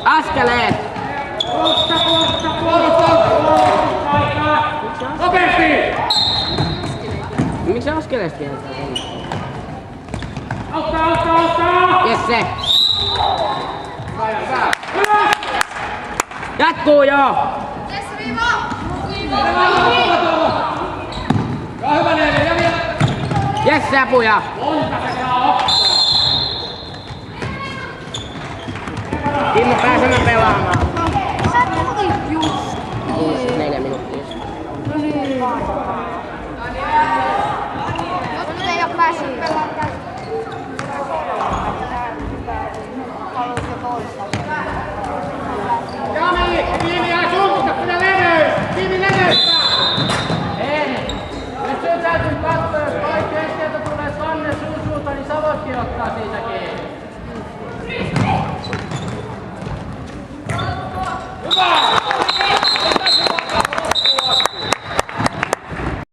Askeleet! Nopeasti! Miksi se askeleet kieltää? Auttaa! Jesse! Jatkuu joo! Hyvä Neeli, ja vielä! Jesse apuja! Monta se saa ottaa! Kimmo pääsemään pelaamaan. Sä tulit just. 4 minuuttia. No niin. Jotkut ei oo päässyt pelaamaan. Haluat jo toista. Jami, Kimi jää suuntusta, pidä leveys! Kimi leveystä! En. Jos sun täytyy katsoa, jos toi keskeltä tulee Sanne sun suuntaan, niin sä voitkin ottaa siitä